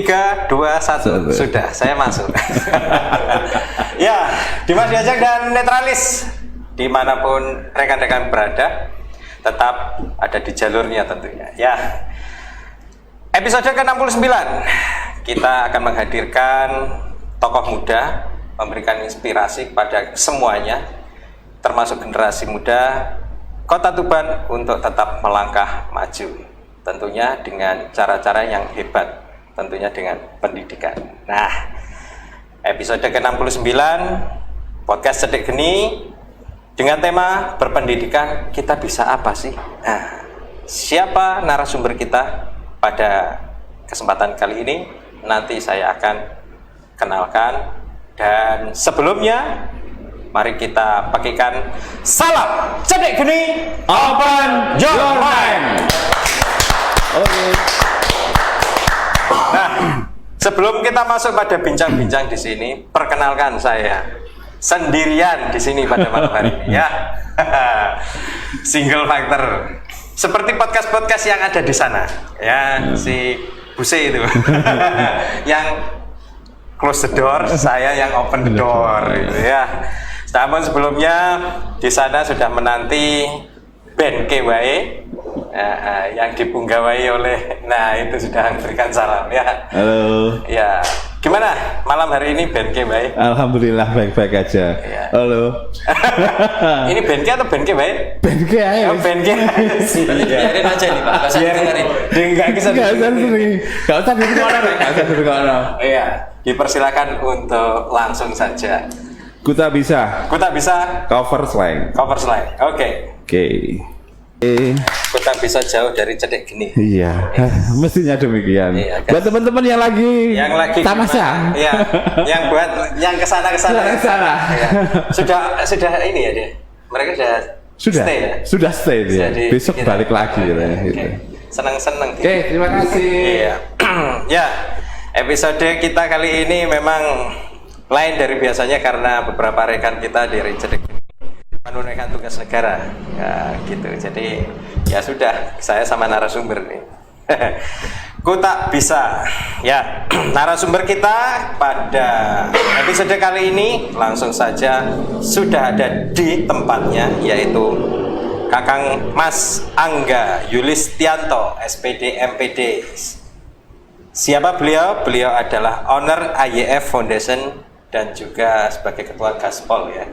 3, 2, 1 sudah saya masuk. Ya, Dimas Diajak dan Netralis dimanapun rekan-rekan berada tetap ada di jalurnya tentunya. Ya, episode ke-69 kita akan menghadirkan tokoh muda, memberikan inspirasi kepada semuanya, termasuk generasi muda Kota Tuban untuk tetap melangkah maju, tentunya dengan cara-cara yang hebat, tentunya dengan pendidikan. Nah, episode ke-69 podcast Cedek Geni dengan tema berpendidikan kita bisa apa sih? Nah, siapa narasumber kita pada kesempatan kali ini? Nanti saya akan kenalkan, dan sebelumnya mari kita pakaikan salam Cedek Geni, open your mind. Oke. Nah, sebelum kita masuk pada bincang-bincang di sini, perkenalkan saya sendirian di sini pada malam hari ini ya. Single factor. Seperti podcast-podcast yang ada di sana. Ya, si Buse itu. Yang close the door, saya yang open the door gitu ya. Namun sebelumnya di sana sudah menanti band KWE yang dipunggawai oleh, nah itu sudah memberikan salam ya. Halo. Ya, gimana malam hari ini band KWE? Alhamdulillah baik-baik aja. Ya. Halo. Ini band K atau band KWE? Band K aja. Oh, band K. Biarin aja nih Pak, nggak usah dengerin. Enggak bisa. Gak usah dengerin. Iya, dipersilakan untuk langsung saja. Kuta bisa. Kuta bisa Cover slang. cover slide. Oke. Kuta bisa jauh dari Cedek Geni. Iya. Mestinya demikian. Iya, kan? Buat teman-teman yang lagi tamasya. Iya. Yang buat yang kesana. Iya. Sudah ini ya dia. Mereka Sudah stay ya. Sudah stay dia. Jadi, Besok kita- balik lagi ya. Oke. Gitu. Senang-senang. Oke, terima kasih. Iya. Ya, episode kita kali ini memang lain dari biasanya karena beberapa rekan kita dari Cedek menunaikan tugas negara. Ya, gitu. Jadi, ya sudah, saya sama narasumber nih. Kuta bisa. Ya, narasumber kita pada episode kali ini langsung saja sudah ada di tempatnya, yaitu Kakang Mas Angga Yulistianto, SPD MPD. Siapa beliau? Beliau adalah owner AYF Foundation dan juga sebagai ketua Gaspol ya.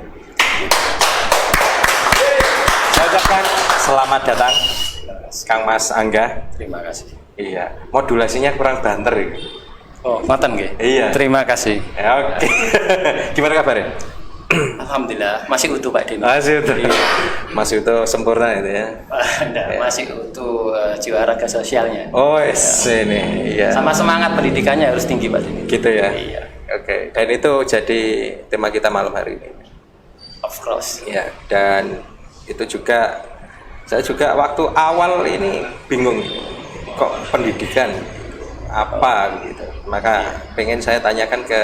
Saya ucapkan selamat datang Kang Mas Angga. Terima kasih. Iya, modulasinya kurang banter ini. Oh, ngoten nggih. Iya. Terima kasih. Ya, oke. Gimana kabarnya? Alhamdulillah masih utuh Pak Deni. Masih utuh. Masih utuh sempurna itu ya. Enggak, masih utuh jiwa raga sosialnya. Oh, ini iya. Sama semangat pendidikannya harus tinggi Pak Deni. Gitu ya. Iya. Oke, dan itu jadi tema kita malam hari ini. Of course. Ya, dan itu juga saya juga waktu awal ini bingung kok pendidikan apa gitu. Maka pengen saya tanyakan ke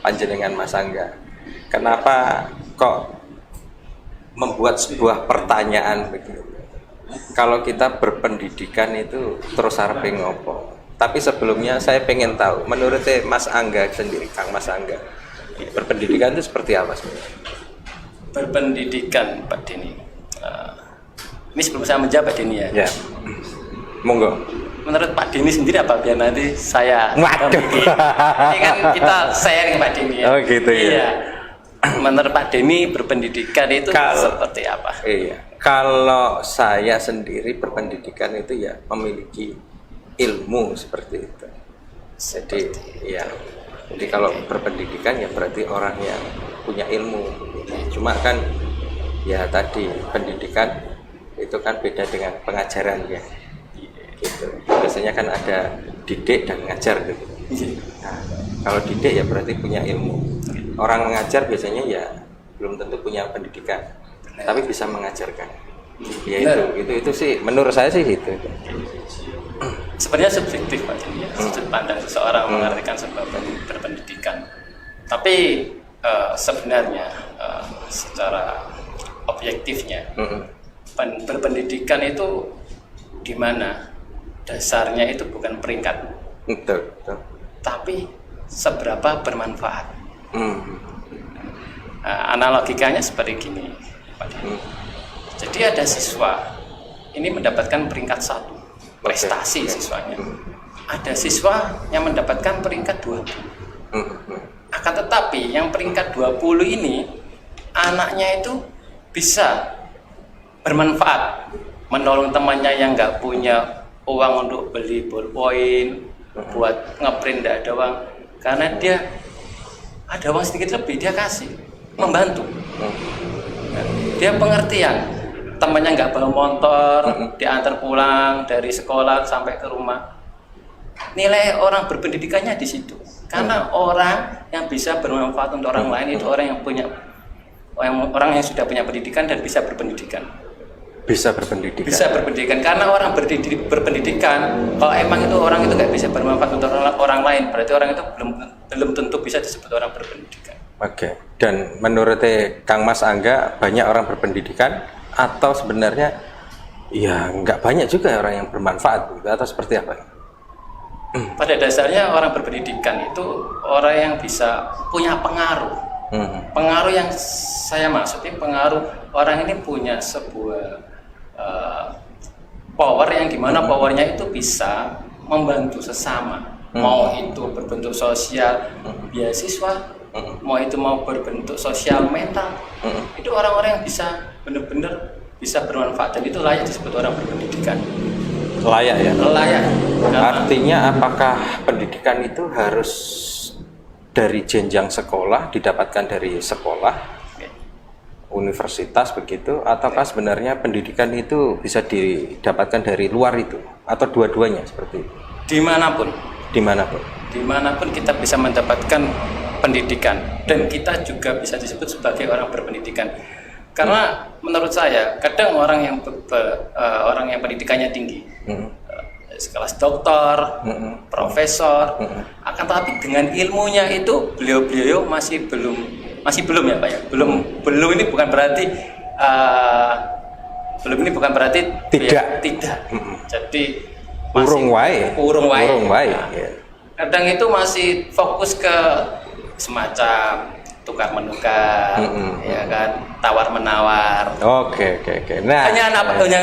panjenengan Mas Angga. Kenapa kok membuat sebuah pertanyaan begitu? Kalau kita berpendidikan itu terus arepe ngopo? Tapi sebelumnya saya pengen tahu, menurut Mas Angga sendiri, Kang Mas Angga, berpendidikan itu seperti apa sebenarnya? Berpendidikan Pak Deni. Ini sebelum saya menjawab Pak Deni ya. Ya, monggo. Menurut Pak Deni sendiri apa biar nanti saya Waduh. Ini kan kita sharing Pak Deni ya. Oh gitu ya. Iya. Menurut Pak Deni berpendidikan itu seperti apa? Iya. Kalau saya sendiri berpendidikan itu ya memiliki ilmu seperti itu. Jadi ya. Jadi kalau berpendidikan ya berarti orang yang punya ilmu. Cuma kan ya tadi pendidikan itu kan beda dengan pengajaran ya. Gitu. Biasanya kan ada didik dan ngajar gitu. Nah, kalau didik ya berarti punya ilmu. Orang mengajar biasanya ya belum tentu punya pendidikan, tapi bisa mengajarkan. Ya itu sih menurut saya sih itu. Sebenarnya subjektif Pak Deni ya, sudut pandang seseorang mengartikan sebuah berpendidikan. Tapi sebenarnya secara objektifnya berpendidikan itu di mana dasarnya itu bukan peringkat. Betul. tapi seberapa bermanfaat. Analogikanya seperti gini, Pak Deni. Jadi ada siswa ini mendapatkan peringkat 1, prestasi siswanya. Ada siswa yang mendapatkan peringkat 20. Akan tetapi yang peringkat 20 ini anaknya itu bisa bermanfaat, menolong temannya yang nggak punya uang untuk beli ballpoint, buat ngeprint nggak ada uang, karena dia ada uang sedikit lebih dia kasih, membantu. Dia pengertian, temannya nggak bawa motor, diantar pulang dari sekolah sampai ke rumah. Nilai orang berpendidikannya di situ, karena orang yang bisa bermanfaat untuk orang lain itu orang yang punya, orang yang sudah punya pendidikan dan bisa berpendidikan. Bisa berpendidikan, karena orang berpendidikan, kalau emang itu orang itu nggak bisa bermanfaat untuk orang lain, berarti orang itu belum tentu bisa disebut orang berpendidikan. Oke. Dan menurut Kang Mas Angga, banyak orang berpendidikan atau sebenarnya ya nggak banyak juga orang yang bermanfaat, atau seperti apa? Pada dasarnya orang berpendidikan itu orang yang bisa punya pengaruh. Pengaruh yang saya maksudnya pengaruh, orang ini punya sebuah power yang dimana powernya itu bisa membantu sesama, mau itu berbentuk sosial beasiswa, mau itu mau berbentuk sosial mental, itu orang-orang yang bisa benar-benar bisa bermanfaat, dan itu layak disebut orang berpendidikan. Layak ya? Layak. Artinya apakah pendidikan itu harus dari jenjang sekolah, didapatkan dari sekolah, universitas begitu, ataukah sebenarnya pendidikan itu bisa didapatkan dari luar itu, atau dua-duanya seperti itu? Dimanapun kita bisa mendapatkan pendidikan, dan kita juga bisa disebut sebagai orang berpendidikan. Karena menurut saya kadang orang yang pendidikannya tinggi, sekelas doktor, profesor, akan tetapi dengan ilmunya itu beliau masih belum ya Pak ya, belum ini bukan berarti tidak. Jadi urung wae. Kadang itu masih fokus ke semacam tukar menukar, ya kan, tawar menawar. Oke. Nah, hanya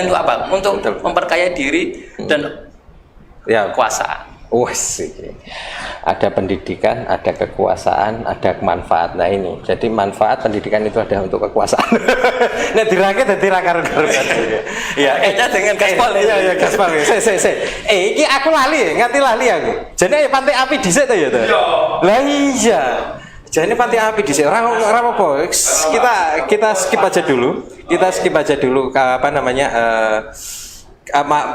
untuk apa? Untuk memperkaya diri dan kekuasaan. Ada pendidikan, ada kekuasaan, ada manfaat. Nah ini, jadi manfaat pendidikan itu ada untuk kekuasaan. Nah dirangkit dadi ra karo-karo. Ya, dengan gaspol. Iya, gaspol. Iki aku nganti lali aku. Jane pantai api dhisik to ya to. Lah iya. Jane pantai api dhisik ora apa-apa. Kita skip aja dulu. Apa namanya?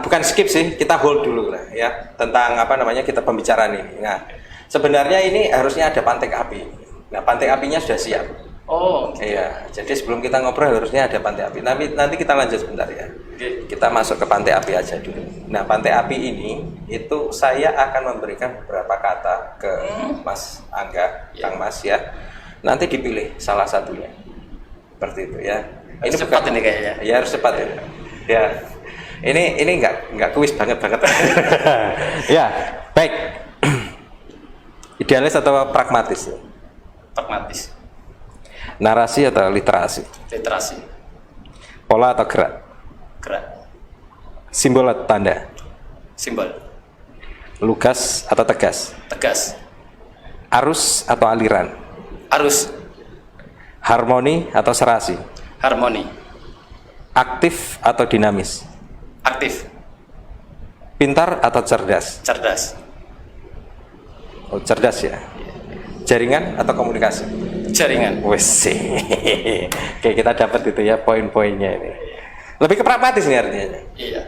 Bukan skip sih, kita hold dulu lah ya tentang kita pembicaraan ini. Nah, sebenarnya ini harusnya ada pantek api. Nah, pantek apinya sudah siap. Oh, iya. Jadi sebelum kita ngobrol harusnya ada pantek api. Nanti kita lanjut sebentar ya. Kita masuk ke pantek api aja dulu. Nah, pantek api ini itu saya akan memberikan beberapa kata ke Mas Angga, Kang Mas ya. Nanti dipilih salah satunya. Seperti itu ya. Ini cepat ini kayaknya. Ya harus cepat ya. Ya. Ini enggak kuis banget. Ya, baik. Idealis atau pragmatis? Pragmatis. Narasi atau literasi? Literasi. Pola atau gerak? Gerak. Simbol atau tanda? Simbol. Lugas atau tegas? Tegas. Arus atau aliran? Arus. Harmoni atau serasi? Harmoni. Aktif atau dinamis? Aktif. Pintar atau cerdas? Cerdas. Oh, cerdas ya. Jaringan atau komunikasi? Jaringan. Wes. Oke, kita dapat itu ya poin-poinnya ini. Lebih ke pragmatis nih artinya. Iya.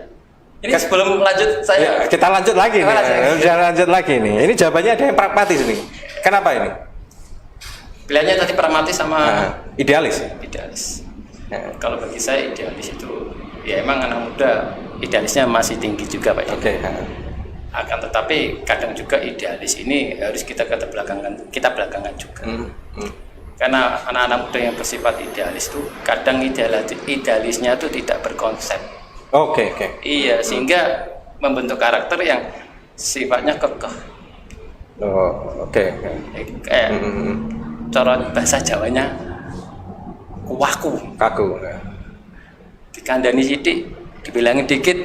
Ini sebelum lanjut saya. Kita lanjut lagi nih. Lanjut lagi nih. Ini jawabannya ada yang pragmatis nih. Kenapa ini? Pilihannya tadi pragmatis sama idealis. Idealis. Kalau bagi saya idealis itu ya emang anak muda idealisnya masih tinggi juga Pak. Oke. Akan tetapi kadang juga idealis ini harus kita belakangan juga. Karena anak-anak muda yang bersifat idealis itu kadang idealisnya itu tidak berkonsep. Oke. Iya, sehingga membentuk karakter yang sifatnya kekeh. Oh, oke. Kayak cara bahasa Jawanya kuwaku. Kaku. Dikandani sidik, dibilangin dikit,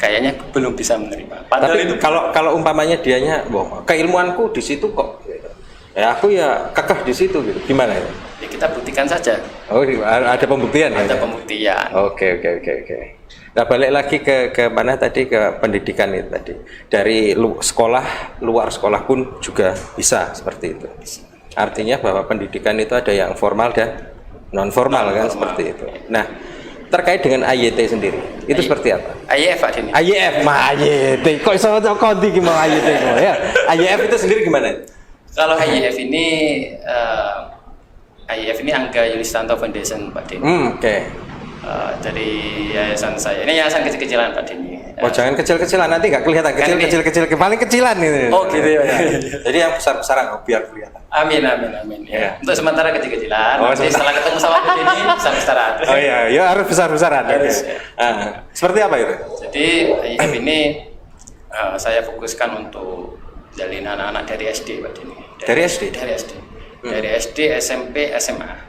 kayaknya belum bisa menerima. Padahal Tapi itu kalau umpamanya dianya, keilmuanku di situ kok. Ya aku ya kekeh di situ gitu. Gimana ya? ya kita buktikan saja. Oh, ada pembuktian ya? Ada pembuktian. Oke. Nah, balik lagi ke mana tadi, ke pendidikan itu tadi. Dari sekolah, luar sekolah pun juga bisa seperti itu. Artinya bahwa pendidikan itu ada yang formal dan non formal kan, seperti itu. Nah, terkait dengan AYT sendiri, itu seperti apa? AYF Pak Denny. AYF, AYT. Kok iso konti ki mau AYT kok ya? AYF itu sendiri gimana? Kalau AYF ini Angga Yulistanto Foundation Pak Denny. Oke. Dari yayasan saya. Ini yayasan kecil-kecilan Pak Denny. Oh, jangan kecil-kecilan, nanti nggak kelihatan. Kecil-kecil, paling kecilan ini. Oh gitu ya. Jadi yang besar-besaran biar kelihatan. Amin. Ya. Untuk sementara kecil-kecilan. Oh, Nanti setelah ketemu sama Pak Denny besar-besaran. Oh iya, ya harus besar-besaran. Harus, Oke. ya. Seperti apa itu? Jadi AYF ini saya fokuskan untuk jalin anak-anak dari SD Pak Denny. Dari SD? Dari SD. Dari SD, SMP, SMA.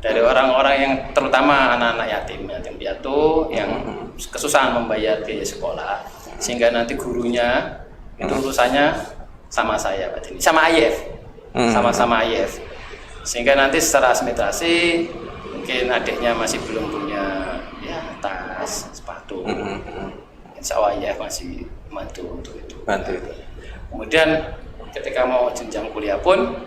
Dari orang-orang yang terutama anak-anak yatim piatu yang kesusahan membayar biaya sekolah, sehingga nanti gurunya itu urusannya sama saya Pak Denny, sama AYF, sama-sama AYF, sehingga nanti secara administrasi mungkin adiknya masih belum punya ya tas, sepatu, insya Allah AYF masih bantu untuk itu. Kemudian ketika mau jenjang kuliah pun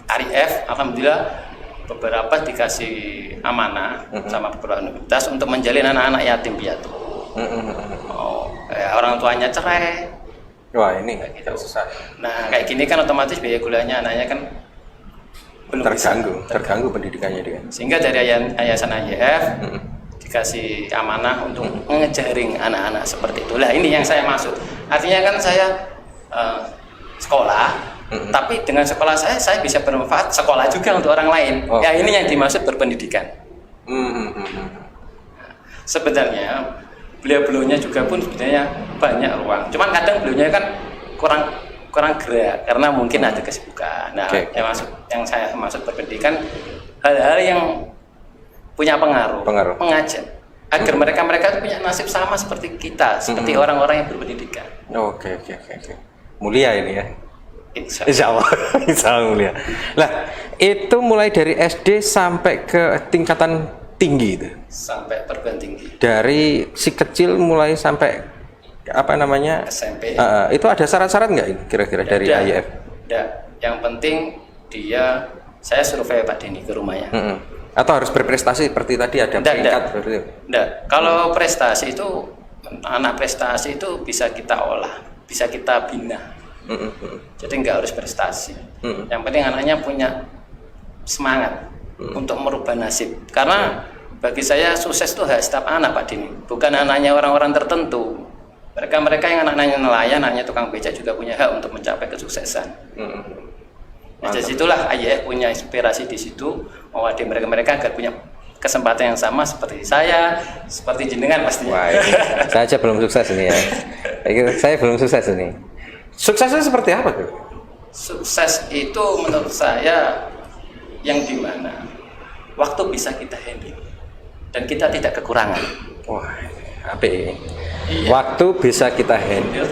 AYF alhamdulillah beberapa dikasih amanah sama beberapa universitas untuk menjalin anak-anak yatim piatu. Orang tuanya cerai. Wah, ini gitu. susah. Nah, kayak gini kan otomatis biaya kuliahnya anaknya kan belum terganggu pendidikannya dia. Sehingga dari yayasan AYF dikasih amanah untuk ngejaring anak-anak seperti itu. Lah ini yang saya maksud. Artinya kan saya sekolah. Tapi dengan sekolah saya bisa bermanfaat sekolah juga untuk orang lain. Ya ini yang dimaksud berpendidikan. Sebenarnya beliau-beliaunya juga pun sebenarnya banyak ruang. Cuman kadang beliaunya kan kurang gerak karena mungkin ada kesibukan. Nah, yang saya maksud berpendidikan hal-hal yang punya pengaruh. Mengajar agar mereka punya nasib sama seperti kita, seperti orang-orang yang berpendidikan. Oke. Mulia ini ya. Insya Allah mulia. Lah, itu mulai dari SD sampai ke tingkatan tinggi itu. Sampai perguruan tinggi. Dari si kecil mulai sampai apa namanya? SMP. Itu ada syarat-syarat nggak ini kira-kira dari AYF? Tidak. Yang penting saya survei Pak Denny ke rumahnya. Atau harus berprestasi seperti tadi ada peringkat seperti itu? Tidak. Kalau prestasi itu anak prestasi itu bisa kita olah, bisa kita bina. Jadi nggak harus prestasi. Yang penting anaknya punya semangat untuk merubah nasib. Karena bagi saya sukses itu hak setiap anak Pak Denny, bukan anaknya orang-orang tertentu. Mereka yang anaknya nelayan, anaknya tukang becak juga punya hak untuk mencapai kesuksesan. Dari situlah AYF punya inspirasi di situ, mewadahi mereka agar punya kesempatan yang sama seperti saya, seperti jenengan pastinya. Wah, saya aja belum sukses ini ya. Saya belum sukses ini. Suksesnya seperti apa tuh? Sukses itu menurut saya yang dimana waktu bisa kita handle dan kita tidak kekurangan. Wah, apa ini? Iya. Waktu bisa kita handle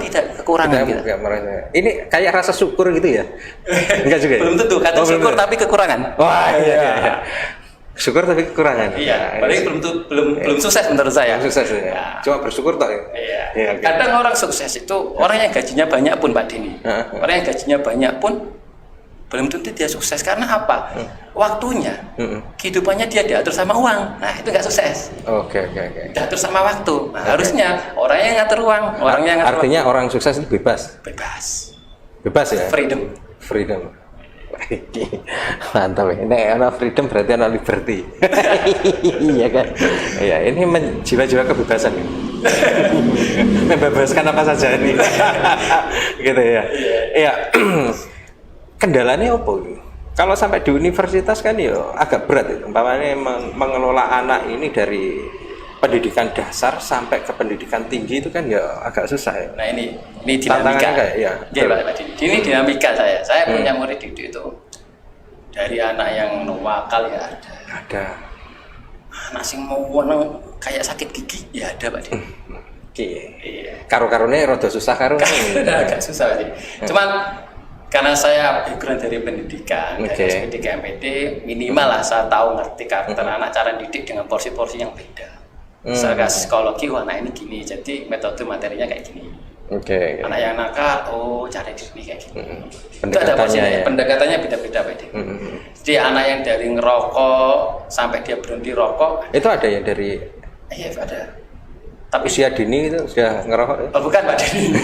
tidak kekurangan. Ini kayak rasa syukur gitu ya? Enggak juga. Belum tentu kata syukur tapi kekurangan. Wah iya. Syukur tapi kekurangan. Iya. Paling belum sukses menurut saya. Sukses ya. Cuma bersyukur toh ya. Iya. Kadang orang sukses itu orang yang gajinya banyak pun Pak Denny. Orang yang gajinya banyak pun belum tentu dia sukses karena apa? Waktunya, kehidupannya dia diatur sama uang. Nah itu nggak sukses. Oke. Diatur sama waktu. Nah, harusnya orang yang ngatur uang, orangnya ngatur. Artinya orang sukses itu bebas. Bebas ya. Freedom. Mantap ya. Ini anak freedom berarti anak liberty. Iya kan? Iya, ini jiwa-jiwa kebebasan ini. Membebaskan apa saja ini. Gitu ya. Iya. Kendalanya apa gitu? Kalau sampai di universitas kan ya agak berat itu. Umpamanya mengelola anak ini dari pendidikan dasar sampai ke pendidikan tinggi itu kan ya agak susah ya. Nah ini dinamika. Kayak, ya. Pak Dini. Ini dinamika saya. Saya punya murid didik itu dari anak yang wakal ya ada. Anak sing mau kayak sakit gigi ya ada Pak Dini. Iya. Karo-karone rada susah karo. Agak susah Pak Dini. Cuman karena saya background dari pendidikan, dari pendidikan MPD, minimal lah saya tahu ngerti karakter anak, cara didik dengan porsi-porsi yang beda. Misalnya psikologi, wah anak ini gini, jadi metode materinya kayak gini. Anak yang nakal, cara didik kayak gini. Itu ada porsinya, pendekatannya beda-beda Pak. Jadi anak yang dari ngerokok sampai dia berhenti rokok, itu ada ya dari? Iya ada. Tapi usia dini itu sudah ngerokok ya? Oh bukan Pak Dini.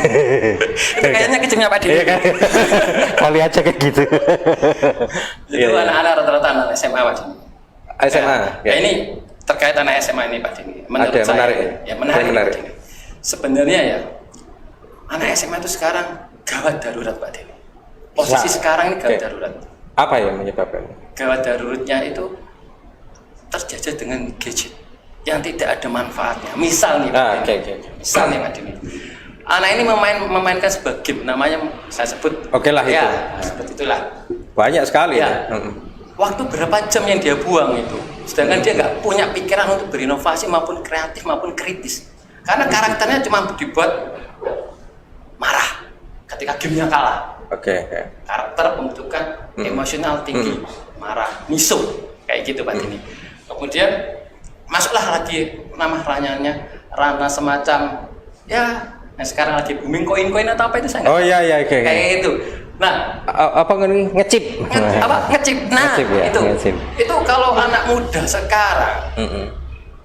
Itu kayaknya kecengnya Pak Dini. Kali aja kayak gitu. Itu anak-anak rata-rata anak SMA Pak Dini. SMA? Ya ini terkait anak SMA ini Pak Dini. Menurut ada, saya, menarik. Ya menarik. Pak Dini. Sebenarnya ya, anak SMA itu sekarang gawat darurat Pak Dini. Posisi sekarang ini gawat darurat. Apa yang menyebabkan? Gawat daruratnya itu terjajah dengan gadget yang tidak ada manfaatnya. Misal nih, misal nih Pak Dini, anak ini memainkan sebuah game, namanya saya sebut. Lah ya, itu. Seperti itulah. Banyak sekali. Ya. Waktu berapa jam yang dia buang itu, sedangkan dia nggak punya pikiran untuk berinovasi maupun kreatif maupun kritis, karena karakternya cuma dibuat marah ketika gamenya kalah. Karakter pembentukan emosional tinggi, marah, miso, kayak gitu Pak Dini. Kemudian masuklah lagi nama ranah semacam ya sekarang lagi booming koin-koin atau apa itu saya nggak tahu. Kayak itu. Nah, apa ngecip? Ngecip. Nah, itu kalau anak muda sekarang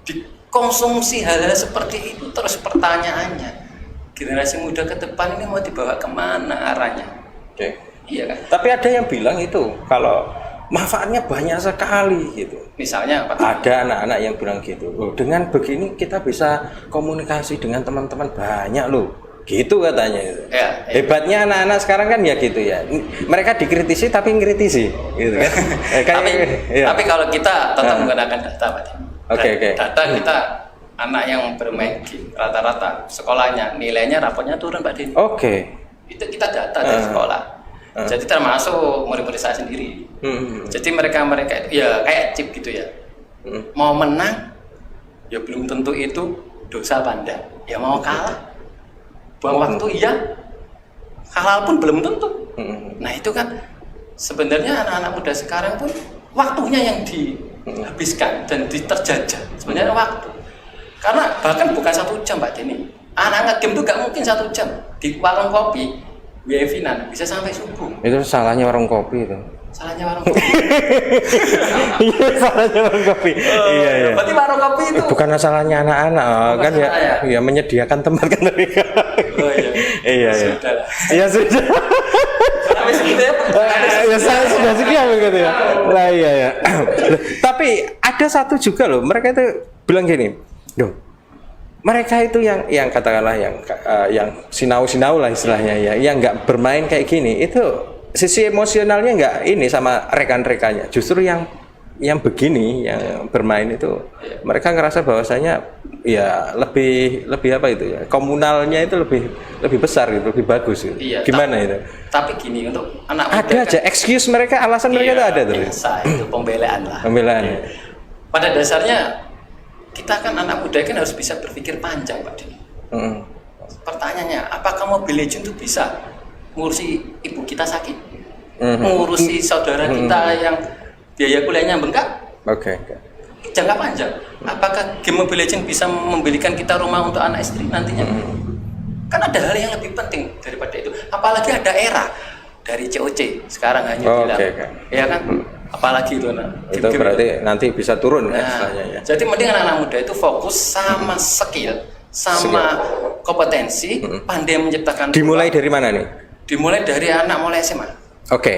dikonsumsi hal-hal seperti itu, terus pertanyaannya generasi muda ke depan ini mau dibawa kemana arahnya? Iya kan? Tapi ada yang bilang itu kalau manfaatnya banyak sekali gitu. Misalnya apa? Ada anak-anak yang bilang gitu. Dengan begini kita bisa komunikasi dengan teman-teman banyak loh. Gitu katanya. Ya. Hebatnya anak-anak sekarang kan ya gitu ya. Mereka dikritisi tapi ngkritisi gitu kan. Tapi kalau kita tetap menggunakan data Pak. Data kita anak yang bermain game rata-rata sekolahnya nilainya rapotnya turun Pak Din. Itu kita data dari sekolah. Jadi termasuk murid-murid saya sendiri. Jadi mereka itu ya kayak chip gitu ya. Mau menang ya belum tentu itu dosa Panda. Ya mau kalah buang waktu iya, halal pun belum tentu. Nah itu kan sebenarnya anak-anak muda sekarang pun waktunya yang dihabiskan dan diterjajah sebenarnya waktu. Karena bahkan bukan 1 jam Pak Dini. Anak game itu gak mungkin 1 jam di warung kopi WiFi-nan bisa sampai subuh. Itu salahnya warung kopi itu. Salahnya warung kopi. Iya, salahnya warung kopi. Iya. Berarti warung kopi itu bukan salahnya anak-anak, kan ya menyediakan tempat kan mereka. Iya. Iya sudah. Sampai segitu ya. Saya sudah sekian begitu ya. Lah iya. Tapi ada satu juga loh, mereka itu bilang gini, mereka itu yang katakanlah yang sinau-sinau lah istilahnya ya, yang nggak bermain kayak gini, itu sisi emosionalnya nggak ini sama rekan-rekannya. Justru yang begini, yang bermain itu mereka ngerasa bahwasanya ya lebih apa itu ya, komunalnya itu lebih besar gitu, lebih bagus gitu. Iya, gimana itu? Tapi gini, untuk anak muda ada aja excuse mereka, alasan mereka itu ada terus. Itu pembelaan lah. Pembelaan. Pada dasarnya kita kan anak muda kan harus bisa berpikir panjang Pak Dini. Pertanyaannya, apakah Mobile Legends itu bisa ngurusi ibu kita sakit, ngurusi saudara kita yang biaya kuliahnya bengkak? Jangka panjang, apakah game Mobile Legends bisa membelikan kita rumah untuk anak istri nantinya? Kan ada hal yang lebih penting daripada itu. Apalagi ada era dari COC sekarang hanya bilang, ya kan? Apalagi itu itu berarti itu nanti bisa turun ya. Jadi mending anak-anak muda itu fokus sama skill, sama kompetensi, pandai menciptakan. Dimulai dari mana nih? Dimulai dari anak mulai SMA.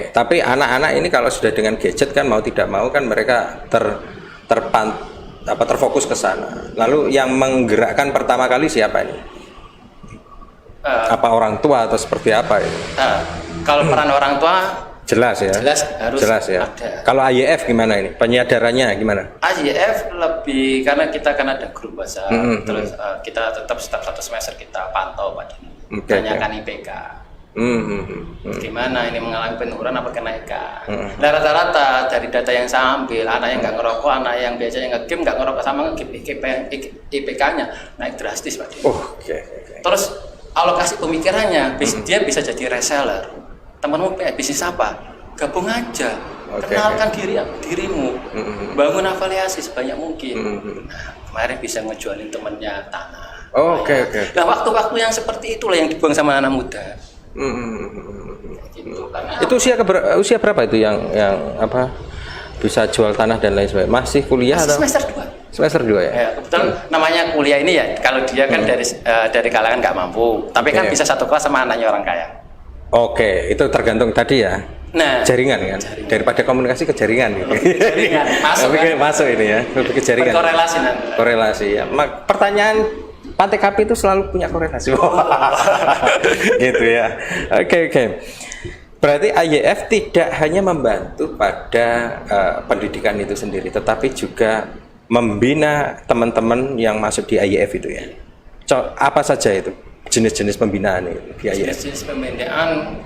Tapi anak-anak ini kalau sudah dengan gadget kan mau tidak mau kan mereka terfokus ke sana. Lalu yang menggerakkan pertama kali siapa ini? Apa orang tua atau seperti apa ini? Kalau peran orang tua Jelas ya. Jelas ya. ada. Kalau AYF gimana ini? Penyadarannya gimana? AYF lebih karena kita kan ada grup WhatsApp, terus kita tetap setiap 1 semester kita pantau Pak Dini. Tanyakan IPK. Gimana ini mengalami penurunan apa kenaikan? Nah, rata-rata dari data yang saya ambil, anak yang nggak ngerokok, anak yang biasanya nge-game nggak ngerokok sama nge-game, IPK-nya naik drastis Pak Dini. Terus alokasi pemikirannya, dia bisa jadi reseller. Temanmu bisnis apa? Gabung aja, kenalkan dirimu, bangun afiliasi sebanyak mungkin. Nah, kemarin bisa ngejualin temennya tanah. Nah, waktu-waktu yang seperti itulah yang dibuang sama anak muda. Gitu, itu usia berapa itu yang apa bisa jual tanah dan lain sebagainya? Masih kuliah atau semester 2? Semester 2 ya? Kebetulan namanya kuliah ini ya, kalau dia kan dari kalangan nggak mampu, tapi kan bisa satu kelas sama anaknya orang kaya. Itu tergantung tadi ya. Nah, jaringan kan. Daripada komunikasi ke jaringan gitu. Jaringan masuk ini ya, lebih ke jaringan. Korelasi nanti. Korelasi ya. Pertanyaan Pantai Kapi itu selalu punya korelasi. Gitu ya. Oke. Berarti AYF tidak hanya membantu pada pendidikan itu sendiri, tetapi juga membina teman-teman yang masuk di AYF itu ya. Apa saja itu? Jenis-jenis pembinaan itu jenis pembinaan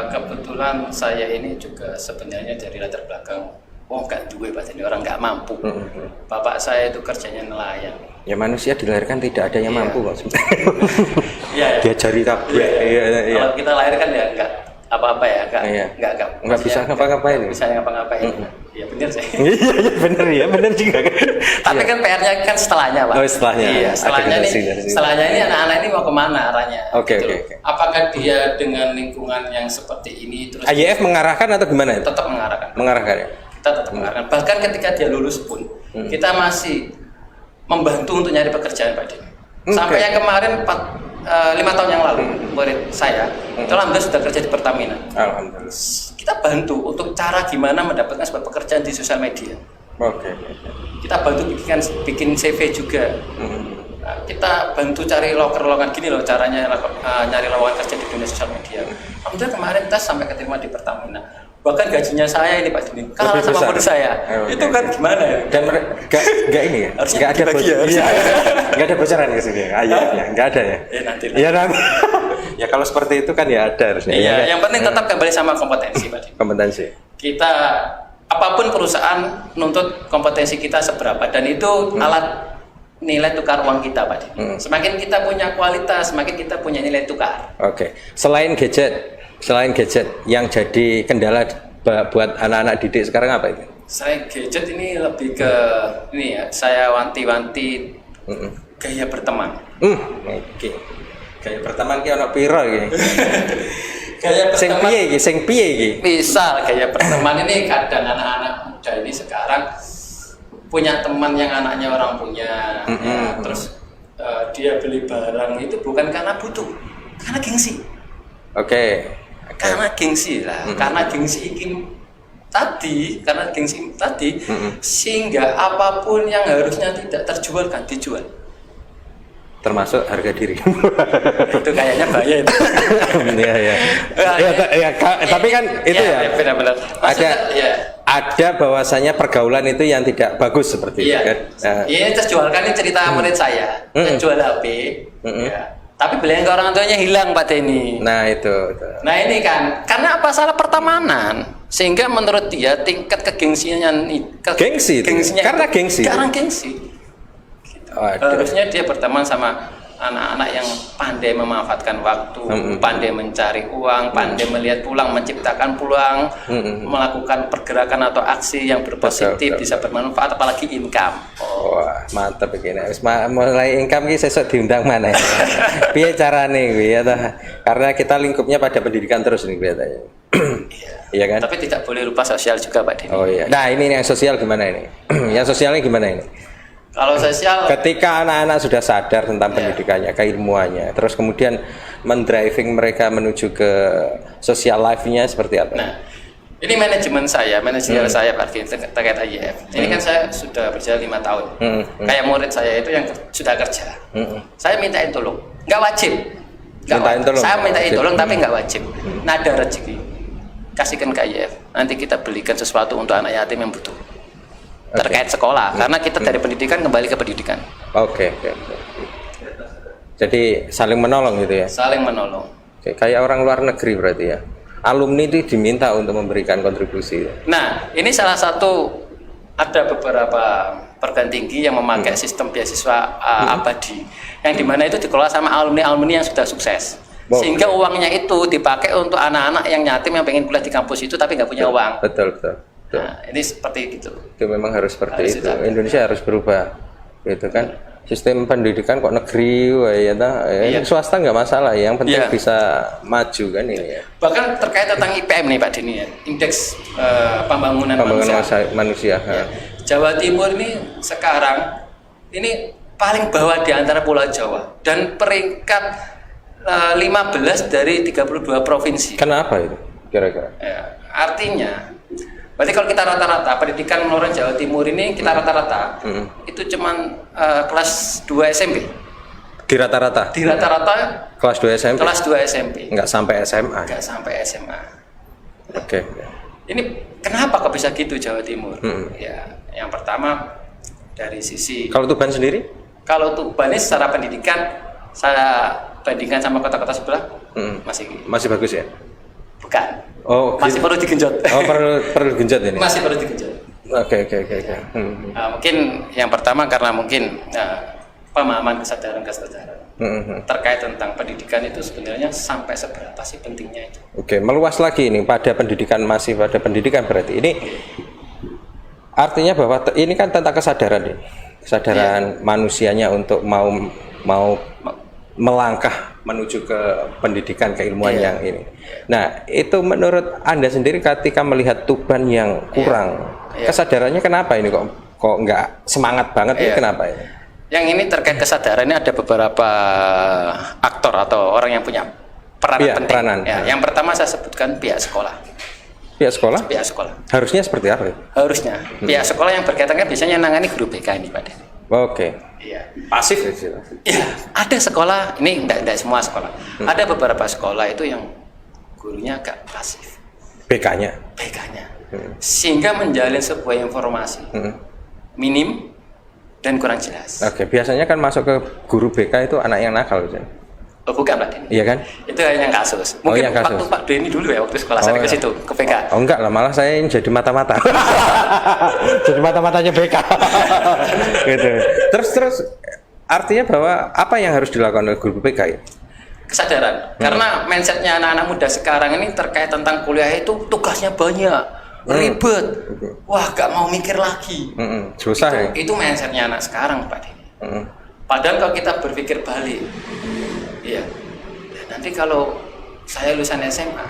kebetulan saya ini juga sebenarnya dari latar belakang nggak duwe Pak, ini orang nggak mampu. Bapak saya itu kerjanya nelayan. Ya manusia dilahirkan tidak ada yang mampu kok. Iya. Diajari kabeh. Kalau kita lahirkan ya nggak apa-apa ya, nggak bisa ngapa-ngapain. Bisa ngapa-ngapain. Iya benar sih. Iya benar juga. Tapi kan PR-nya kan setelahnya Pak. Setelahnya. Iya, setelahnya ini anak-anak ini mau kemana arahnya? Oke. Apakah dia dengan lingkungan yang seperti ini terus AYF mengarahkan atau gimana itu? Tetap mengarahkan. Mengarahkan ya. Kita tetap mengarahkan. Bahkan ketika dia lulus pun kita masih membantu untuk nyari pekerjaan Pak Dini. Sampai yang kemarin 5 tahun yang lalu murid saya itu alhamdulillah sudah kerja di Pertamina. Alhamdulillah. Kita bantu untuk cara gimana mendapatkan sebuah pekerjaan di sosial media. Kita bantu bikin CV juga. Nah, kita bantu cari lowongan gini loh caranya nyari lowongan kerja di dunia sosial media. Alhamdulillah kemarin tes sampai keterima di Pertamina. Bahkan gajinya saya ini Pak Dini kalah sama murid saya. Itu kan gimana ya? Dan nggak ini ya? Nggak ada bocoran. Nggak ada bocoran ke sini. Ayahnya nggak ada ya? Nanti. Ya kalau seperti itu kan ya ada harusnya. Iya. Yang penting tetap kembali sama kompetensi Pak Dini. Kompetensi. Kita apapun perusahaan nuntut kompetensi kita seberapa dan itu alat nilai tukar uang kita Pak Dini. Semakin kita punya kualitas, semakin kita punya nilai tukar. Selain gadget yang jadi kendala buat anak-anak didik sekarang apa itu? Selain gadget ini lebih ke ini ya, saya wanti-wanti gaya berteman. Gaya berteman ki ono piro iki? Gaya berteman sing piye iki? Misal gaya berteman ini kadang anak-anak muda ini sekarang punya teman yang anaknya orang punya, terus dia beli barang itu bukan karena butuh, karena gengsi. Karena gengsi lah, karena gengsi tadi, sehingga apapun yang harusnya tidak terjual kan dijual. Termasuk harga diri. Itu kayaknya bahaya itu. Tapi kan itu ya. Benar-benar. Ada bahwasanya pergaulan itu yang tidak bagus seperti itu kan. Ini terjualkan ini cerita murid saya. Terjual HP. Tapi beliau ke orang tuanya hilang Pak Denny. Nah itu. Nah ini kan karena apa salah pertemanan sehingga menurut dia tingkat kegengsinya karena gengsi. Harusnya dia berteman sama anak-anak yang pandai memanfaatkan waktu, pandai mencari uang, pandai melihat peluang, menciptakan peluang, melakukan pergerakan atau aksi yang berpositif, bisa bermanfaat, apalagi income. Wah, mantap begini. Mulai income ini sesuk diundang mana ya? Piye carane kuwi ya? Karena kita lingkupnya pada pendidikan terus nih kelihatannya. Iya kan? Tapi tidak boleh lupa sosial juga Pak Denny. Oh iya. Nah ini yang sosial gimana ini? Yang sosialnya gimana ini? Kalau sosial, ketika anak-anak sudah sadar tentang pendidikannya, keilmuannya, terus kemudian mendriving mereka menuju ke social life-nya seperti apa? Nah, ini manajemen saya Pak terkait AYF. Ini kan saya sudah berjalan 5 tahun. Kayak murid saya itu yang sudah kerja. Saya mintain tolong, nggak wajib. Saya mintain tolong tapi nggak wajib. Nada rezeki. kasihkan ke IF, nanti kita belikan sesuatu untuk anak yatim yang butuh. Terkait sekolah, karena kita dari pendidikan kembali ke pendidikan. Oke. Jadi saling menolong gitu ya. Saling menolong. Oke, kayak orang luar negeri berarti ya. Alumni itu diminta untuk memberikan kontribusi. Nah, ini salah satu, ada beberapa perguruan tinggi yang memakai sistem beasiswa abadi, yang dimana itu dikelola sama alumni yang sudah sukses. Sehingga uangnya itu dipakai untuk anak-anak yang yatim yang pengen kuliah di kampus itu tapi nggak punya uang. Betul. Nah, ini seperti itu. Itu memang harus seperti itu. Indonesia harus berubah, gitu kan? Sistem pendidikan kok negeri, swasta nggak masalah. Yang penting bisa maju kan ini ya. Bahkan terkait tentang IPM nih Pak Dini ya, Indeks Pembangunan Manusia. Ya. Jawa Timur ini sekarang ini paling bawah di antara Pulau Jawa dan peringkat 15 dari 32 provinsi. Kenapa itu kira-kira? Ya, artinya berarti kalau kita rata-rata pendidikan menurut Jawa Timur ini kita rata-rata itu cuman kelas 2 SMP. Di rata-rata kelas 2 SMP. Kelas 2 SMP. Enggak sampai SMA. Oke. Ini kenapa kok bisa gitu Jawa Timur? Ya, yang pertama dari sisi, kalau Tuban sendiri? Kalau Tuban ini secara pendidikan saya bandingkan sama kota-kota sebelah masih bagus ya? Bukan. Oh, masih perlu digenjot. Oh, perlu digenjot ini. Masih perlu digenjot. Oke. Mungkin yang pertama karena mungkin pemahaman kesadaran terkait tentang pendidikan itu sebenarnya sampai seberapa sih pentingnya itu. Oke, meluas lagi ini pada pendidikan, masih pada pendidikan berarti ini artinya bahwa ini kan tentang kesadaran manusianya untuk mau melangkah menuju ke pendidikan keilmuan yang ini. Nah, itu menurut Anda sendiri ketika melihat Tuban yang kurang, kesadarannya kenapa ini kok nggak semangat banget ini kenapa ini? Yang ini terkait kesadaran ini ada beberapa aktor atau orang yang punya peranan penting. Yang pertama saya sebutkan pihak sekolah. Pihak sekolah. Harusnya seperti apa? Harusnya pihak sekolah yang berkaitan kan biasanya nangani guru BK ini, Pak Den. Oke. Iya. Pasif. Iya. Ada sekolah, ini enggak semua sekolah. Ada beberapa sekolah itu yang gurunya agak pasif. BK-nya. Sehingga menjalin sebuah informasi minim dan kurang jelas. Oke. Biasanya kan masuk ke guru BK itu anak yang nakal, Jen. Oh, bukan Pak Den. Iya kan? Itu hanya kasus. Mungkin waktu Pak Denny dulu ya, waktu sekolah saya ke situ, ke BK. Oh enggak lah, malah saya yang jadi mata-mata. Jadi mata-matanya BK. Gitu. Terus artinya bahwa apa yang harus dilakukan oleh guru BK ya? Kesadaran. Karena mindsetnya anak-anak muda sekarang ini terkait tentang kuliah itu tugasnya banyak, ribet. Wah, gak mau mikir lagi. Susah ya? Itu mindsetnya anak sekarang Pak Denny. Padahal kalau kita berpikir balik, nanti kalau saya lulusan SMA,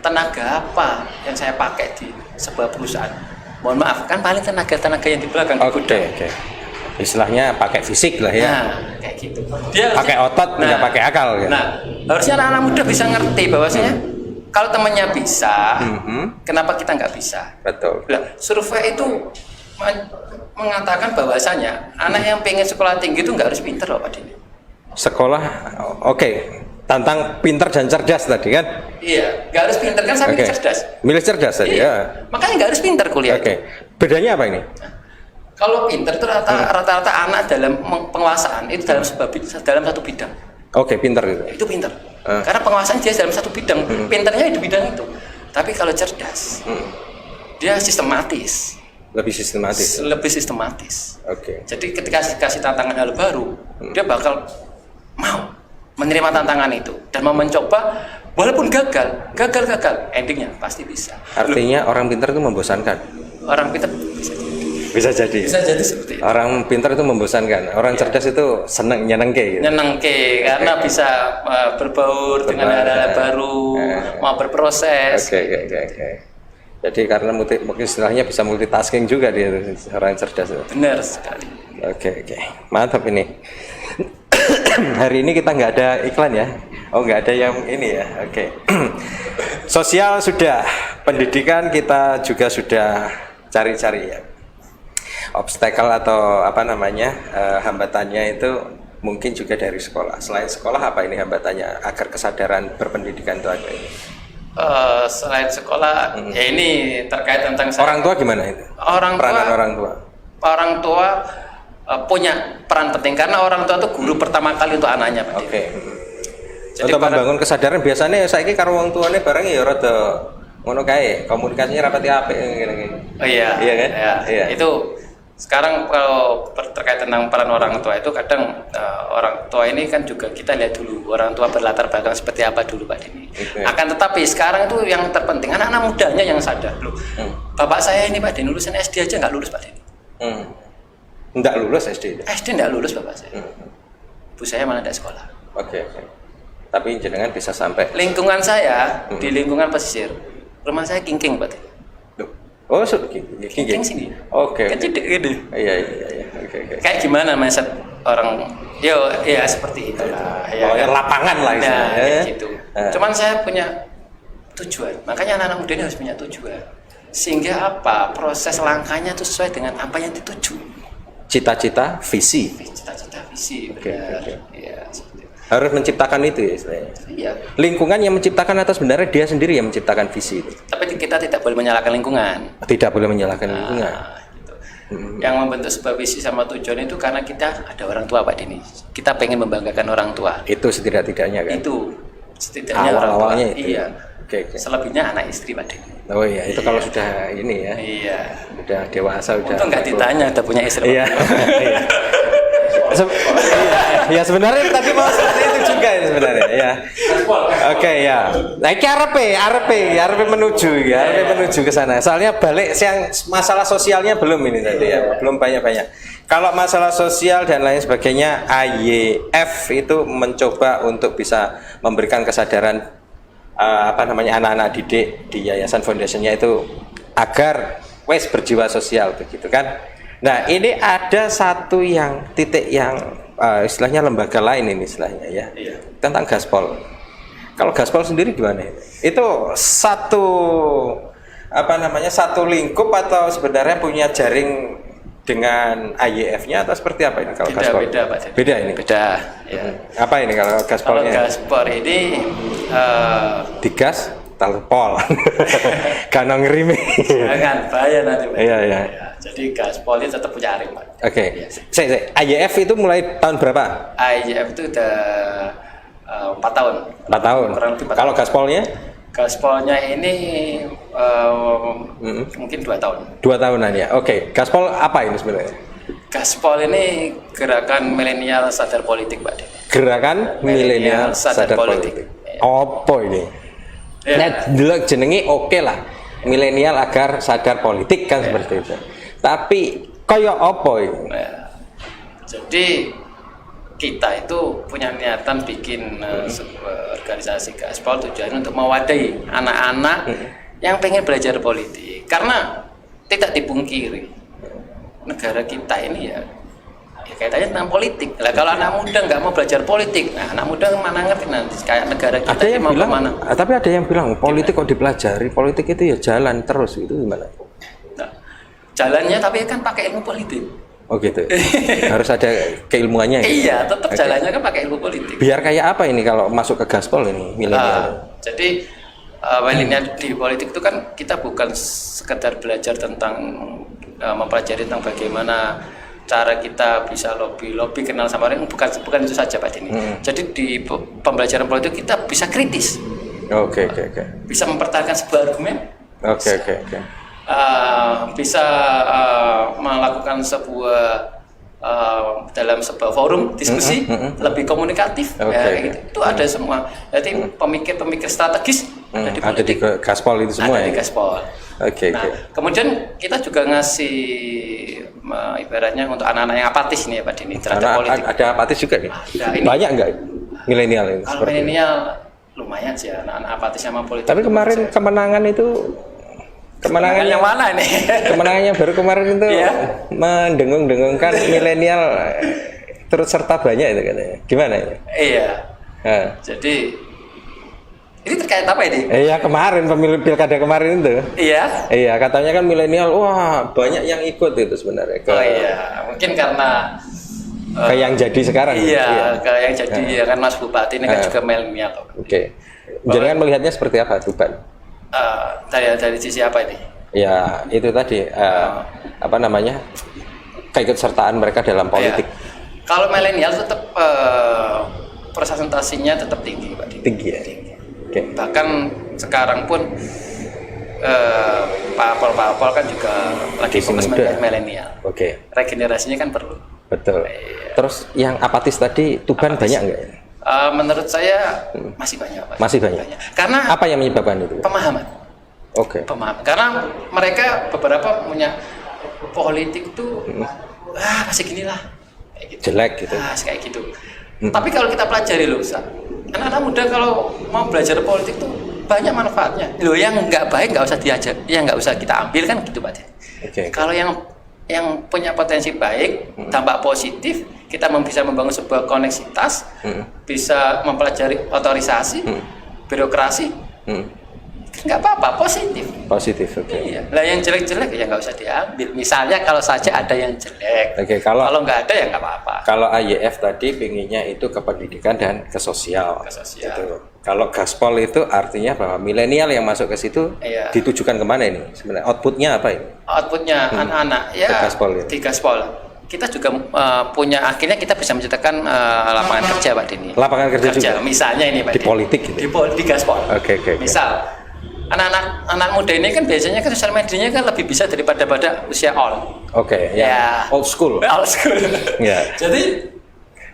tenaga apa yang saya pakai di sebuah perusahaan? Mohon maaf, kan paling tenaga yang di belakang. Oke. Istilahnya pakai fisik lah ya. Nah, kayak gitu. Dia pakai otot, nggak pakai akal. Ya? Nah, harusnya anak-anak muda bisa ngerti bahwasanya kalau temannya bisa, kenapa kita nggak bisa? Betul. Nah, survei itu mengatakan bahwasanya anak yang pengen sekolah tinggi itu nggak harus pinter loh Pak Dini. Sekolah, tantang pinter dan cerdas tadi kan? Iya, nggak harus pinter kan, saya milih cerdas. Milih cerdas tadi ya. Makanya nggak harus pinter kuliah. Bedanya apa ini? Kalau pinter itu rata-rata anak dalam penguasaan itu dalam satu bidang. Pinter gitu. Itu pinter. Karena penguasaan dia dalam satu bidang, pinternya di bidang itu. Tapi kalau cerdas, dia sistematis. Lebih sistematis. Jadi ketika dikasih tantangan hal baru, dia bakal mau menerima tantangan itu dan mau mencoba, walaupun gagal, endingnya pasti bisa. Artinya orang pintar itu membosankan. Orang pintar bisa jadi seperti itu. Orang pintar itu membosankan. Orang cerdas itu seneng, nyenengke gitu. Karena bisa berbaur dengan hal-hal baru, mau berproses. Jadi karena mungkin istilahnya bisa multitasking juga dia orang cerdas. Benar sekali. Oke. Mantap ini. Hari ini kita nggak ada iklan ya. Nggak ada yang ini ya. Sosial sudah, pendidikan kita juga sudah cari-cari ya. Obstacle atau hambatannya itu mungkin juga dari sekolah. Selain sekolah apa ini hambatannya agar kesadaran berpendidikan itu ada ini? Selain sekolah, ya ini terkait tentang orang tua gimana itu? Peranan orang tua punya peran penting karena orang tua itu guru pertama kali untuk anaknya, Pak. Oke. Jadi untuk membangun kesadaran biasanya saiki karo wong tuane bareng ya rada ngono kae, komunikasinya rapati apik ngene-ngene. Oh iya. Iya kan? Iya. Itu sekarang kalau terkait tentang peran orang tua itu kadang orang tua ini kan juga kita lihat dulu orang tua berlatar belakang seperti apa dulu, Pak Dini. Okay. Akan tetapi sekarang itu yang terpenting anak-anak mudanya yang sadar loh. Bapak saya ini, Pak Dini, lulusan SD aja nggak lulus, Pak Dini. Nggak lulus SD? SD nggak lulus bapak saya. Bu saya malah tidak sekolah. Oke. Tapi jenengan bisa sampai. Lingkungan saya di lingkungan pesisir, rumah saya kingking, Pak Dini. Oh, kingking sini. Oke. Kecil gede. Iya. Oke. Kayak gimana mindset orang? Ya seperti itu lah. Ya, lapangan lah istilahnya. Nah, gitu. Cuman saya punya tujuan. Makanya anak-anak muda ini harus punya tujuan. Sehingga apa? Proses langkahnya itu sesuai dengan apa yang dituju. Cita-cita, visi. Cita-cita, visi. Oke. Ya, harus menciptakan itu ya istilahnya. Iya. Lingkungan yang menciptakan atau sebenarnya dia sendiri yang menciptakan visi itu. Tapi kita tidak boleh menyalahkan lingkungan. Tidak boleh menyalahkan lingkungan. Gitu. Yang membentuk sebuah visi sama tujuan itu karena kita ada orang tua, Pak Dini. Kita pengen membanggakan orang tua. Itu setidak-tidaknya kan. Itu setidaknya awal-awalnya itu. Iya. Oke. Selebihnya anak istri, Pak Dini. Oh iya, itu kalau sudah ini ya. Iya. Udah dewasa udah. Untung nggak ditanya udah punya istri. Iya. Ya sebenarnya tadi mau seperti itu juga ya sebenarnya ya. Oke ya. Nah ini arepe menuju ke sana. Soalnya balik yang masalah sosialnya belum ini tadi ya, belum banyak. Kalau masalah sosial dan lain sebagainya, AYF itu mencoba untuk bisa memberikan kesadaran anak-anak didik di Yayasan Foundation-nya itu agar berjiwa sosial begitu kan. Nah ini ada satu titik yang istilahnya lembaga lain ini istilahnya ya, tentang Gaspol. Kalau Gaspol sendiri gimana? Itu satu lingkup atau sebenarnya punya jaring dengan AYF-nya atau seperti apa ini kalau Gaspol? Beda Pak. Beda ini. Beda. Ya. Apa ini kalau Gaspolnya? Kalau Gaspol ini digas telepon. Karena ngerimi. Jangan bahaya nanti. Iya. Jadi Gaspol itu tetap punya arim, Pak. Oke. AYF itu mulai tahun berapa? AYF itu udah 4 tahun. 4 tahun. Kalau Gaspolnya? Gaspolnya ini mungkin 2 tahun. 2 tahunan ya. Oke. Gaspol apa ini sebenarnya? Gaspol ini gerakan milenial sadar politik, Pak. Gerakan milenial sadar politik. Apa ini? Nah, dulu jenengi oke lah. Milenial agar sadar politik kan seperti itu. Tapi kaya apa ini? Jadi kita itu punya niatan bikin sebuah organisasi Gaspol tujuannya untuk mewadahi anak-anak yang pengen belajar politik. Karena tidak dipungkiri negara kita ini ya kaitannya tentang politik. Lah kalau anak muda nggak mau belajar politik, nah anak muda mana ngerti nanti kayak negara kita ada yang mau bilang, kemana? Tapi ada yang bilang politik kok dipelajari, politik itu ya jalan terus, itu gimana? Nah, jalannya tapi kan pakai ilmu politik. Oh gitu. Harus ada keilmuannya. Iya, tetap jalannya kan pakai ilmu politik. Biar kayak apa ini kalau masuk ke Gaspol ini milenial? Jadi milenial di politik itu kan kita bukan sekedar belajar tentang mempelajari tentang bagaimana cara kita bisa lobby kenal sama orang, bukan itu saja Pak Dini. Jadi di pembelajaran politik kita bisa kritis. Oke. Bisa mempertahankan sebuah argumen. Oke. Bisa melakukan sebuah dalam sebuah forum diskusi lebih komunikatif. Ya, gitu. Itu ada semua. Jadi pemikir strategis ada di Gaspol itu semua. Ada di Gaspol. Oke. Kemudian kita juga ngasih ibaratnya untuk anak-anak yang apatis nih ya Pak Dini terhadap politik. Ada apatis juga nih. Banyak enggak milenial ini? Kalau milenial lumayan sih anak-anak apatis sama politik. Tapi kemarin kemenangan yang mana ini? Kemenangan yang baru kemarin itu mendengung-dengungkan milenial turut serta banyak itu katanya. Gimana ini? Iya. Jadi ini terkait apa ini? Iya kemarin pemilu pilkada kemarin itu. Iya katanya kan milenial banyak yang ikut itu sebenarnya. Mungkin karena ke yang jadi sekarang. Iya. Ke yang jadi ya kan Mas Bupati ini kan juga milenial. Oke. Jangan melihatnya seperti apa Tuban? Dari sisi apa ini? Ya itu tadi apa namanya, keikutsertaan mereka dalam politik. Ya. Kalau milenial tetap presentasinya tetap tinggi, Pak Dini. Tinggi ya. Tinggi. Oke. Bahkan sekarang pun parpol kan juga lagi fokus milenial. Oke. Regenerasinya kan perlu. Betul. Iya. Terus yang apatis tadi Tuban Apatis. banyak nggak? Menurut saya masih banyak, Pak. Masih banyak. Karena Apa yang menyebabkan itu? pemahaman. Oke. Pemahaman. Karena mereka beberapa punya politik tuh masih gini lah. Kayak gitu. Jelek gitu. Kayak gitu. Tapi kalau kita pelajari loh, anak-anak muda kalau mau belajar politik tuh banyak manfaatnya. Loh, yang nggak baik nggak usah diajar, yang nggak usah kita ambil kan gitu, Pak. Oke. Kalau yang punya potensi baik, dampak positif, kita bisa membangun sebuah koneksitas, bisa mempelajari otorisasi, birokrasi, nggak apa-apa, positif. Positif, oke. Iya. Lah yang jelek-jelek ya nggak usah diambil. Misalnya kalau saja ada yang jelek, Oke, kalau nggak ada ya nggak apa-apa. Kalau AYF tadi pinginnya itu ke pendidikan dan ke sosial. Ke sosial. Gitu. Kalau gaspol itu artinya bahwa milenial yang masuk ke situ Iya. ditujukan kemana ini? Sebenarnya outputnya apa ini? Outputnya anak-anak ya Ke gaspol ya? di gaspol. Kita juga punya, akhirnya kita bisa menciptakan lapangan kerja, Pak Dini. Lapangan kerja juga? Misalnya ini, Pak Di Dini. politik gitu? Di gaspol. Oke. Misal anak muda ini kan biasanya kan sosial medianya kan lebih bisa daripada usia all. Oke, Ya. old school. Old school. Ya. Jadi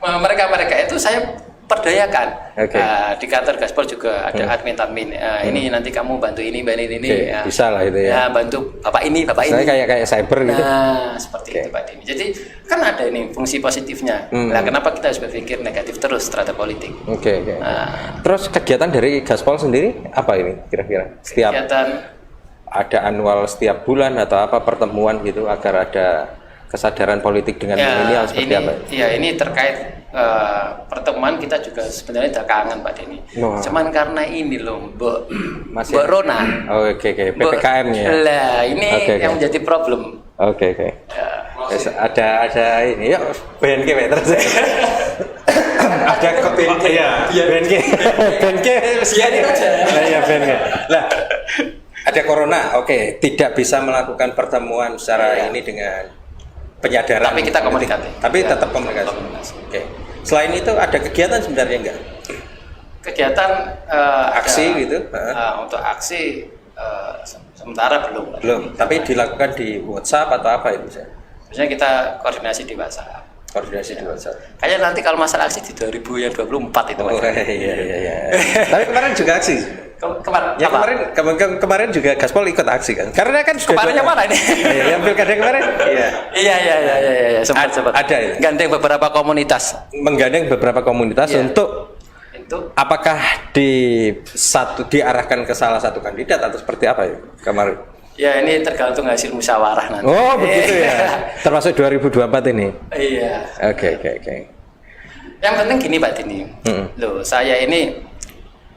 mereka itu saya perdayakan. Oke. Di kantor gaspol juga ada admin. Ini nanti kamu bantu ini, bantu ini. Oke, ya. bisa lah itu ya. Bantu bapak ini. Saya kayak cyber gitu. Nah, seperti Oke. itu, Pak Dini. Jadi kan ada ini fungsi positifnya. Nah, kenapa kita harus berpikir negatif terus terhadap politik? Oke. Nah, Terus kegiatan dari gaspol sendiri apa ini kira-kira? Setiap kegiatan ada annual setiap bulan atau apa pertemuan gitu agar ada kesadaran politik dengan milenial seperti apa? Ya ini terkait pertemuan kita juga sebenarnya udah kangen, Pak Deni. Wah. Cuman karena ini loh, Masih Mbak Rona. Oke. PPKM-nya. Lah, ini Oke. yang menjadi problem. Oke. Ya. Yes, ada ini. Yuk, BNK terus. Ada ke BNK ya. BNK. BNK. Siarin aja. Iya, BNK. Lah, ada corona. Oke, tidak bisa melakukan pertemuan secara ini dengan penyadaran. Tapi kita komunikasi. Tapi Ya, tetap komunikasi. komunikasi. Oke. Selain itu ada kegiatan sebenarnya enggak? Kegiatan Aksi ada, gitu? untuk aksi sementara belum. Belum. Tapi dilakukan di WhatsApp atau apa itu? Biasanya kita koordinasi di WhatsApp. Koordinasi di WhatsApp. Kayaknya nanti kalau masalah aksi di 2024 itu. Oh Pak. iya. Tapi kemarin juga aksi. Kemarin. Ya apa? kemarin juga Gaspol ikut aksi kan? Karena kan sudah Kemarin yang mana ini? Yang pilkada kemarin? Iya. Iya, sempat. Ada ya? Gandeng beberapa komunitas. Menggandeng beberapa komunitas Iya. untuk apakah diarahkan ke salah satu kandidat atau seperti apa ya kemarin? Ya ini tergantung hasil musyawarah nanti. Oh begitu ya. Termasuk 2024 ini. Iya. Oke. Yang penting gini, Pak Dini. Loh, saya ini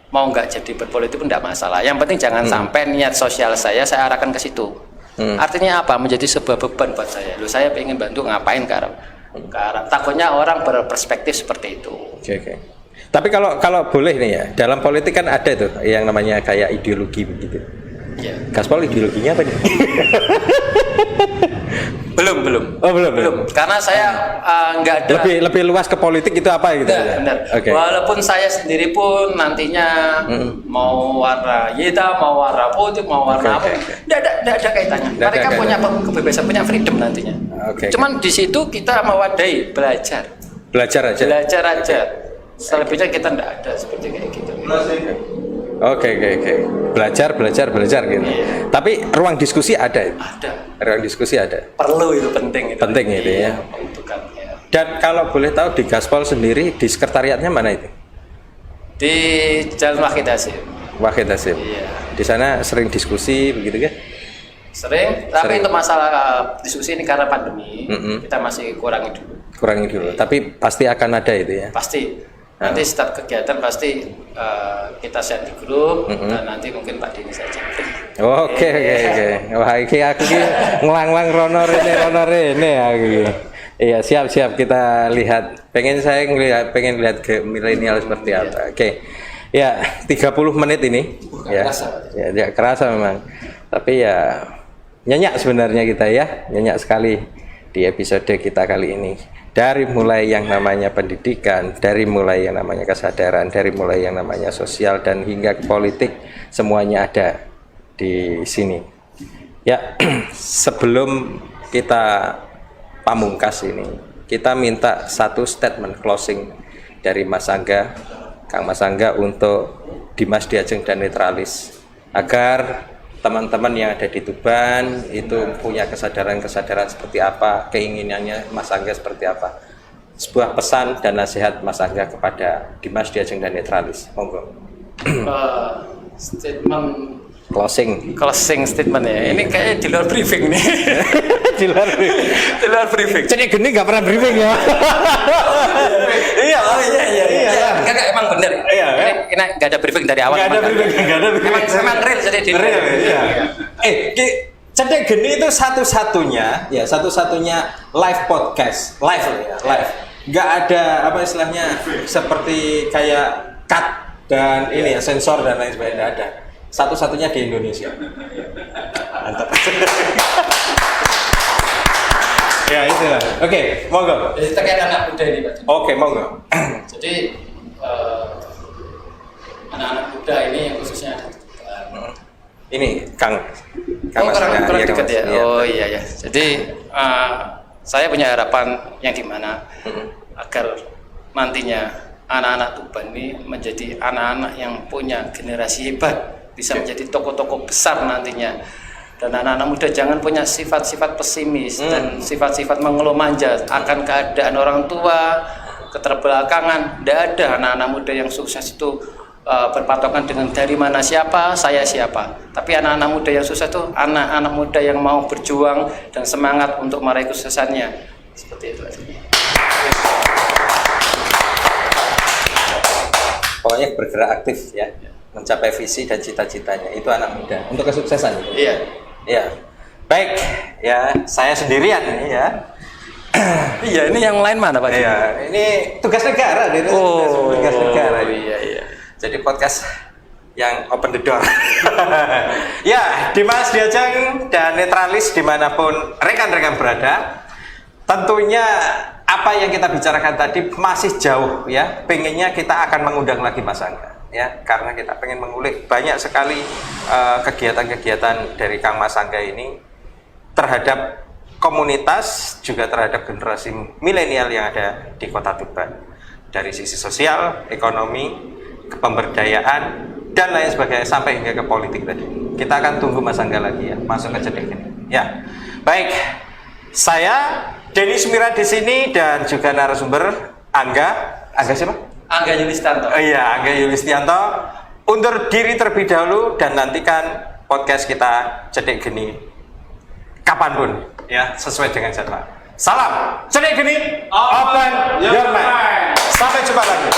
mau nggak jadi berpolitik pun tidak masalah. Yang penting jangan sampai niat sosial saya arahkan ke situ. Artinya apa? Menjadi sebuah beban buat saya. Loh, saya ingin bantu ngapain ke arah. Takutnya orang berperspektif seperti itu. Oke. Tapi kalau boleh nih ya, dalam politik kan ada tuh yang namanya kayak ideologi begitu. Ya. Gaspol ideologinya apa nih? Belum. Oh belum. Karena saya nggak ada. Lebih luas ke politik itu apa gitu? Benar. Oke. Walaupun saya sendiri pun nantinya mau warna hitam, mau warna putih, mau warna apa, tidak ada kaitannya. Nggak ada Mereka punya kaitannya. kebebasan, punya freedom nantinya. Oke. Cuman di situ kita mewadai, belajar aja. Selebihnya kita tidak ada seperti kayak gitu. Oke. Belajar gitu. Iya. Tapi ruang diskusi ada. Ada. Ruang diskusi ada. Perlu itu penting itu. Penting itu ya. Pembentukannya. Dan kalau boleh tahu di Gaspol sendiri di sekretariatnya mana itu? Di Jalan Wahid Hasim. Wahid Hasim. Iya. Di sana sering diskusi begitu kan? Tapi Sering. untuk masalah diskusi ini karena pandemi, kita masih kurangi dulu. Kurangi dulu. Tapi pasti akan ada itu ya. Pasti. Nanti setiap kegiatan pasti kita share di grup dan nanti mungkin Pak Dini saja. Oke. Wah, iki aku ki ngelanglang rono rene aku ki. Iya, siap kita lihat. Pengen lihat ke milenial seperti apa. Oke. Ya, 30 menit ini. Ya, ya kerasa memang. Tapi ya nyenyak sebenarnya kita ya, nyenyak sekali di episode kita kali ini. Dari mulai yang namanya pendidikan, dari mulai yang namanya kesadaran, dari mulai yang namanya sosial dan hingga politik, semuanya ada di sini. Ya, sebelum kita pamungkas ini, kita minta satu statement closing dari Mas Angga, Kang Mas Angga untuk Dimas Diajeng dan Netralis, agar teman-teman yang ada di Tuban itu punya kesadaran-kesadaran seperti apa, keinginannya Mas Angga seperti apa. Sebuah pesan dan nasihat Mas Angga kepada Dimas Diajeng dan Netralis. Monggo. Statement Closing statement ya. Ini kayaknya di luar briefing nih. di luar briefing. Jadi gini nggak pernah briefing ya. Iya. Enggak emang bener. Iya, ini nggak ada briefing dari awal. Nggak ada briefing. Emang real jadi di Real, iya. Cedek Geni itu satu-satunya live podcast, live. Nggak ada apa istilahnya seperti kayak cut dan ini ya sensor dan lain sebagainya, nggak ada. Satu-satunya di Indonesia. Mantap. Ya itu lah. Oke, monggo. Jadi terkait anak muda ini Pak. Oke, monggo. Jadi anak-anak muda ini yang khususnya ada di Tuban. Ini Kang Kurang Mas, dekat ya. Iya. Oh iya ya. Jadi saya punya harapan yang dimana agar nantinya anak-anak Tuban ini menjadi anak-anak yang punya generasi hebat, bisa menjadi tokoh-tokoh besar nantinya. Dan anak-anak muda jangan punya sifat-sifat pesimis dan sifat-sifat mengeluh manja akan keadaan orang tua, keterbelakangan. Tidak ada anak-anak muda yang sukses itu berpatokan dengan dari mana siapa, saya siapa. Tapi anak-anak muda yang sukses itu anak-anak muda yang mau berjuang dan semangat untuk meraih kesuksesannya. Seperti itu. Pokoknya bergerak aktif ya, mencapai visi dan cita-citanya. Itu anak muda untuk kesuksesan. Iya. Ya. Baik, ya saya sendirian nih ya. Iya, ini yang lain mana Pak? Iya, ini tugas negara nih. Tugas negara. Iya. Jadi podcast yang open the door. Ya, Dimas Diajeng dan Netralis dimanapun rekan-rekan berada, tentunya apa yang kita bicarakan tadi masih jauh ya. Pengennya kita akan mengundang lagi Mas Angga ya, karena kita pengen mengulik banyak sekali kegiatan-kegiatan dari Kang Mas Angga ini terhadap komunitas, juga terhadap generasi milenial yang ada di Kota Tuban, dari sisi sosial, ekonomi, kepemberdayaan dan lain sebagainya sampai hingga ke politik tadi. Kita akan tunggu Mas Angga lagi ya, masuk ke Cedek ini. Ya, baik. Saya Denny Sumira di sini dan juga narasumber Angga siapa? Angga Yulistianto. Oh iya, Angga Yulistianto. Undur diri terlebih dahulu dan nantikan podcast kita Cedek Geni kapanpun ya, sesuai dengan jadwal. Salam Cedek Geni, open your mind. Sampai jumpa lagi.